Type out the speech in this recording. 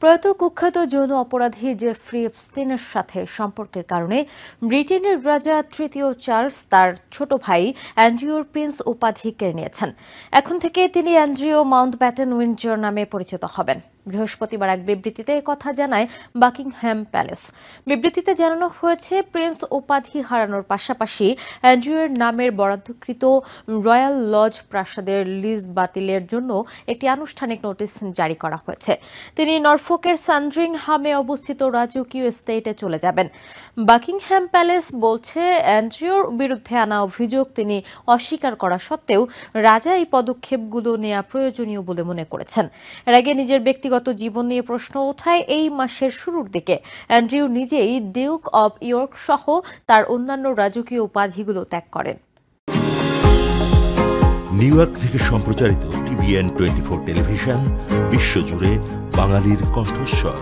প্রয়াত কুখ্যাত যৌন অপরাধী জেফ্রি এপস্টিনের সাথে সম্পর্কের কারণে ব্রিটেনের রাজা তৃতীয় চার্লস তার ছোট ভাই অ্যান্ড্রিউর প্রিন্স উপাধি কেড়ে নিয়েছেন। এখন থেকে তিনি অ্যান্ড্রিউ মাউন্টব্যাটেন উইন্ডসর নামে পরিচিত হবেন। বৃহস্পতিবার এক বিবৃতিতে কথা জানায় বাকিংহ্যাম প্যালেস। বিবৃতিতে জানানো হয়েছে, প্রিন্স উপাধি হারানোর পাশাপাশি অ্যান্ড্রিউয়ের নামের বরাদ্দকৃত রয়্যাল লজ প্রাসাদের লিজ বাতিলের জন্য একটি আনুষ্ঠানিক নোটিশ জারি করা হয়েছে। তিনি নরফোকের সান্ড্রিংহামে অবস্থিত রাজকীয় এস্টেটে চলে যাবেন। বাকিংহ্যাম প্যালেস বলছে, অ্যান্ড্রিউর বিরুদ্ধে আনা অভিযোগ তিনি অস্বীকার করা সত্ত্বেও রাজা এই পদক্ষেপগুলো নেওয়া প্রয়োজনীয় বলে মনে করেছেন। এর আগে নিজের ব্যক্তিগত জীবন নিয়ে প্রশ্ন ওঠায় এই মাসের শুরুর দিকে অ্যান্ড্রিউ নিজেই ডিউক অব ইয়র্ক সহ তার অন্যান্য রাজকীয় উপাধিগুলো ত্যাগ করেন। নিউ ইয়র্ক থেকে সম্প্রচারিত TVN 24 টেলিভিশন বিশ্বজুড়ে বাঙালির কণ্ঠস্বর।